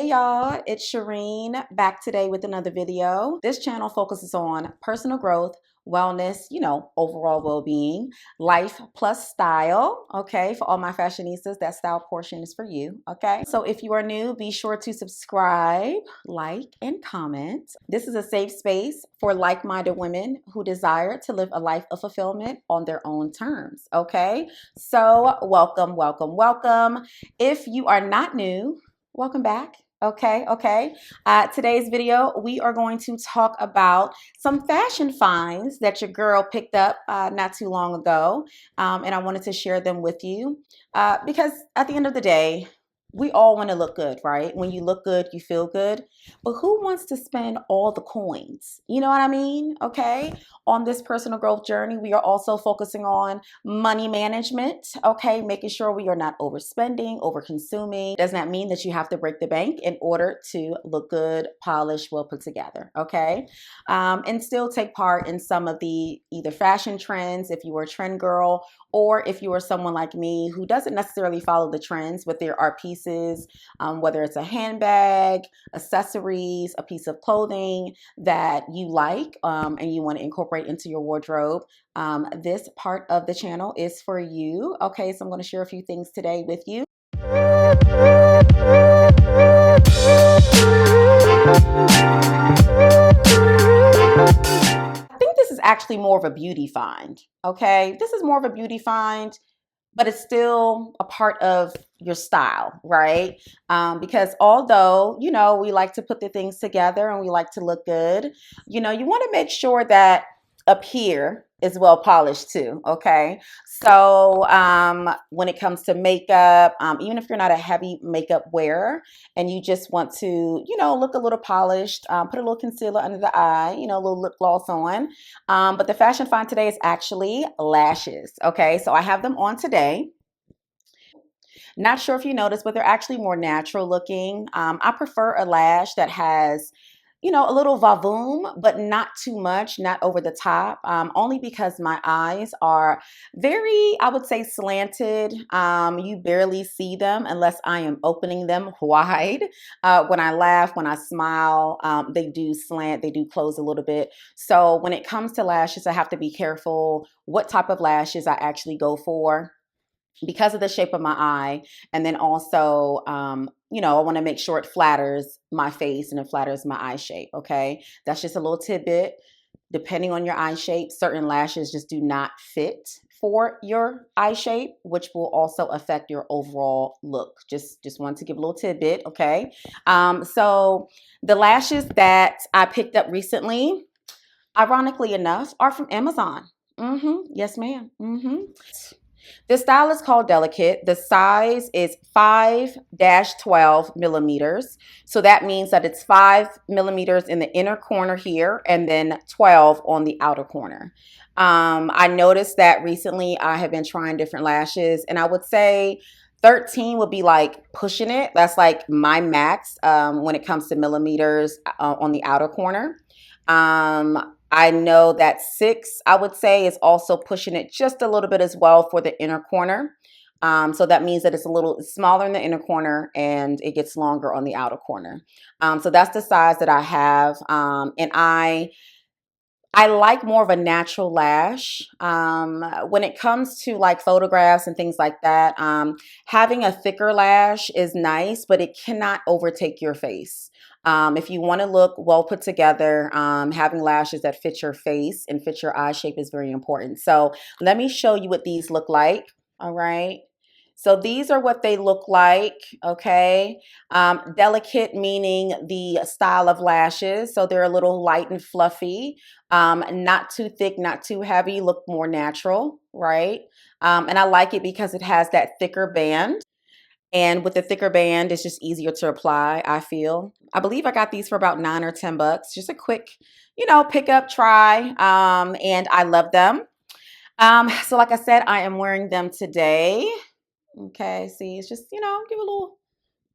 Hey y'all, it's Shereen back today with another video. This channel focuses on personal growth, wellness, overall well-being, life plus style, okay? For all my fashionistas, that style portion is for you, okay? So if you are new, be sure to subscribe, like, and comment. This is a safe space for like-minded women who desire to live a life of fulfillment on their own terms, okay? So welcome, welcome, welcome. If you are not new, welcome back. Okay. Today's video, we are going to talk about some fashion finds that your girl picked up not too long ago. And I wanted to share them with you because at the end of the day, we all want to look good, right? When you look good, you feel good. But who wants to spend all the coins? You know what I mean? Okay. On this personal growth journey, we are also focusing on money management, okay? Making sure we are not overspending, over consuming. Does not mean that you have to break the bank in order to look good, polished, well put together, okay? And still take part in some of the either fashion trends if you were a trend girl, or if you are someone like me who doesn't necessarily follow the trends, but there are pieces, whether it's a handbag, accessories, a piece of clothing that you like and you want to incorporate into your wardrobe. This part of the channel is for you. Okay, so I'm going to share a few things today with you. I think this is actually more of a beauty find. Okay, this is more of a beauty find, but it's still a part of your style, right? Because although, we like to put the things together and we like to look good, you want to make sure that up here is well polished too, okay? So when it comes to makeup, even if you're not a heavy makeup wearer and you just want to, look a little polished, put a little concealer under the eye, a little lip gloss on. But the fashion find today is actually lashes, okay? So I have them on today. Not sure if you noticed, but they're actually more natural looking. I prefer a lash that has a little vavoom, but not too much, not over the top, only because my eyes are very, I would say, slanted. You barely see them unless I am opening them wide. When I laugh, when I smile, they do slant, they do close a little bit. So when it comes to lashes, I have to be careful what type of lashes I actually go for, because of the shape of my eye. And then also, I want to make sure it flatters my face and it flatters my eye shape. Okay. That's just a little tidbit. Depending on your eye shape, certain lashes just do not fit for your eye shape, which will also affect your overall look. Just want to give a little tidbit. Okay. So the lashes that I picked up recently, ironically enough, are from Amazon. Yes, ma'am. This style is called Delicate. The size is 5-12 millimeters. So that means that it's 5 millimeters in the inner corner here and then 12 on the outer corner. I noticed that recently I have been trying different lashes, and I would say 13 would be like pushing it. That's like my max when it comes to millimeters on the outer corner. I know that 6, I would say, is also pushing it just a little bit as well for the inner corner. So that means that it's a little smaller in the inner corner and it gets longer on the outer corner. So that's the size that I have. And I like more of a natural lash. When it comes to like photographs and things like that, having a thicker lash is nice, but it cannot overtake your face. If you want to look well put together, having lashes that fit your face and fit your eye shape is very important. So let me show you what these look like. All right. So these are what they look like, okay? Delicate meaning the style of lashes. So they're a little light and fluffy, not too thick, not too heavy, look more natural, right? And I like it because it has that thicker band. And with the thicker band, it's just easier to apply, I feel. I believe I got these for about $9 or $10. Just a quick, pick up, try, and I love them. So like I said, I am wearing them today. Okay, see, it's just, give a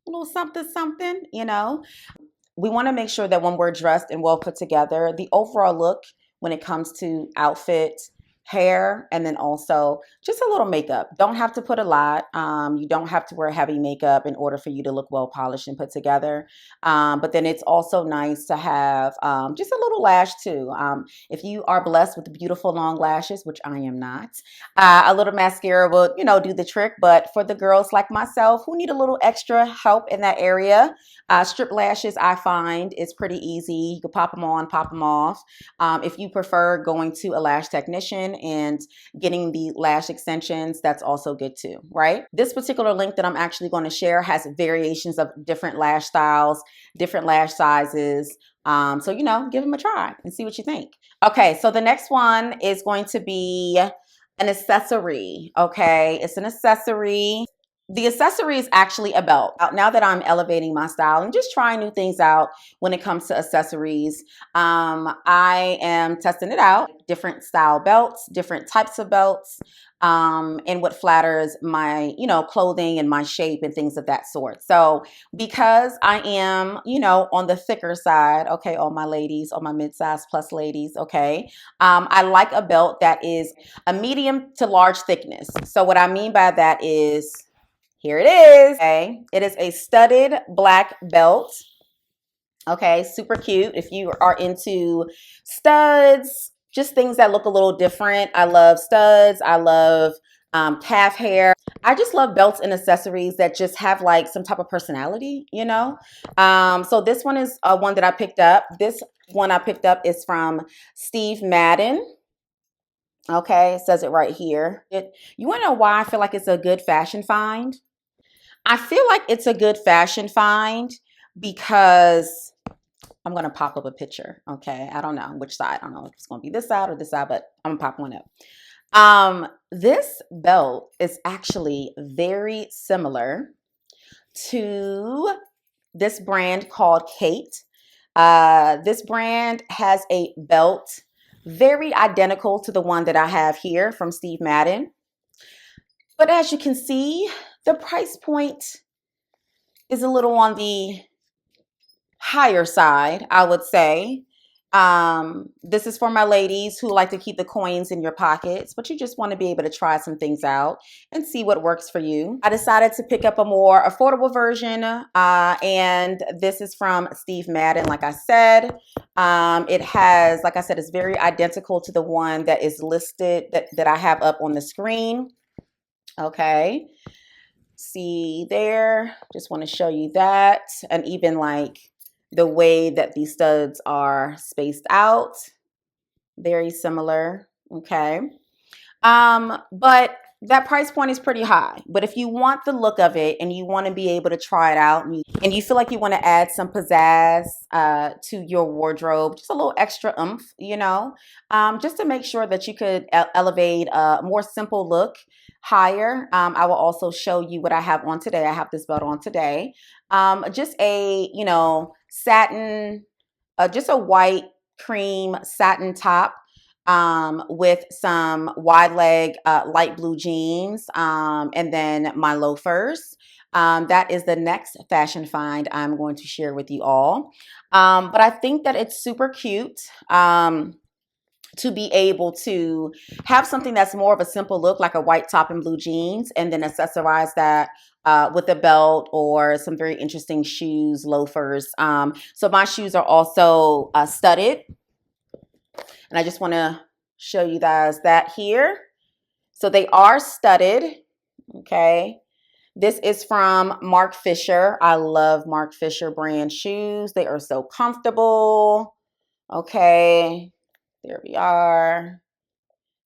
little something, something. We want to make sure that when we're dressed and well put together, the overall look when it comes to outfit, hair, and then also just a little makeup. Don't have to put a lot. You don't have to wear heavy makeup in order for you to look well polished and put together. But then it's also nice to have just a little lash too. If you are blessed with beautiful long lashes, which I am not, a little mascara will, do the trick. But for the girls like myself who need a little extra help in that area, strip lashes I find is pretty easy. You can pop them on, pop them off. If you prefer going to a lash technician and getting the lash extensions, that's also good too, right? This particular link that I'm actually going to share has variations of different lash styles, different lash sizes. So, give them a try and see what you think. Okay, so the next one is going to be an accessory. Okay, it's an accessory. The accessory is actually a belt. Now that I'm elevating my style and just trying new things out when it comes to accessories, I am testing it out. Different style belts, different types of belts, and what flatters my, clothing and my shape and things of that sort. So because I am, on the thicker side, okay, all my ladies, all my mid-size plus ladies, okay, I like a belt that is a medium to large thickness. So what I mean by that is, here it is. Okay. It is a studded black belt. Okay. Super cute. If you are into studs, just things that look a little different. I love studs. I love calf hair. I just love belts and accessories that just have like some type of personality, So this one is one that I picked up. This one I picked up is from Steve Madden. Okay. It says it right here. You want to know why I feel like it's a good fashion find? I feel like it's a good fashion find because I'm going to pop up a picture. Okay. I don't know which side. I don't know if it's going to be this side or this side, but I'm going to pop one up. This belt is actually very similar to this brand called Kate. This brand has a belt very identical to the one that I have here from Steve Madden. But as you can see, the price point is a little on the higher side, I would say. This is for my ladies who like to keep the coins in your pockets, but you just want to be able to try some things out and see what works for you. I decided to pick up a more affordable version, and this is from Steve Madden, like I said. It has, like I said, it's very identical to the one that is listed, that I have up on the screen. Okay. See there, just want to show you that, and even like the way that these studs are spaced out, very similar. Okay. But that price point is pretty high. But if you want the look of it and you want to be able to try it out, and you feel like you want to add some pizzazz to your wardrobe, just a little extra oomph, just to make sure that you could elevate a more simple look higher. I will also show you what I have on today. I have this belt on today. Just a, satin, just a white cream satin top with some wide leg light blue jeans, and then my loafers. That is the next fashion find I'm going to share with you all. But I think that it's super cute to be able to have something that's more of a simple look, like a white top and blue jeans, and then accessorize that with a belt or some very interesting shoes, loafers. So my shoes are also studded. And I just want to show you guys that here. So they are studded. Okay. This is from Mark Fisher. I love Mark Fisher brand shoes. They are so comfortable. Okay. There we are.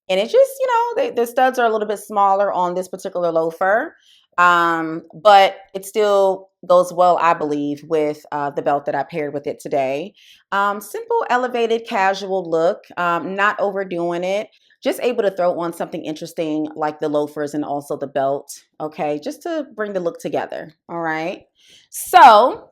And it just, the studs are a little bit smaller on this particular loafer. But it still goes well, I believe, with the belt that I paired with it today. Simple, elevated, casual look, not overdoing it. Just able to throw on something interesting like the loafers and also the belt, okay, just to bring the look together, all right? So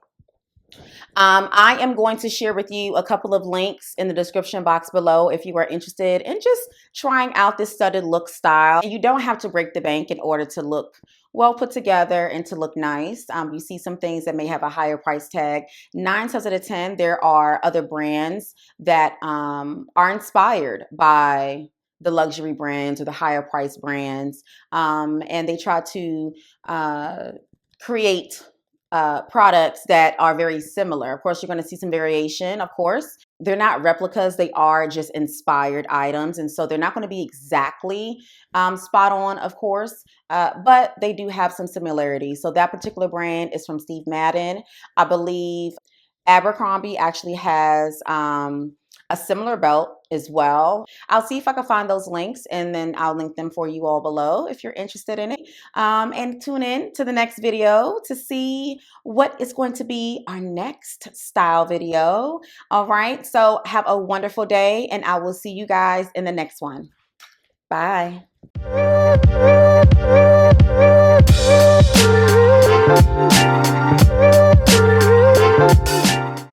I am going to share with you a couple of links in the description box below if you are interested in just trying out this studded look style. And you don't have to break the bank in order to look well put together and to look nice. You see some things that may have a higher price tag. 9 times out of 10, there are other brands that are inspired by the luxury brands or the higher price brands, and they try to create products that are very similar. Of course, you're going to see some variation, of course. They're not replicas, they are just inspired items. And so they're not going to be exactly spot on, of course, but they do have some similarities. So that particular brand is from Steve Madden. I believe Abercrombie actually has a similar belt as well. I'll see if I can find those links, and then I'll link them for you all below if you're interested in it. And tune in to the next video to see what is going to be our next style video. All right, so have a wonderful day, and I will see you guys in the next one. Bye.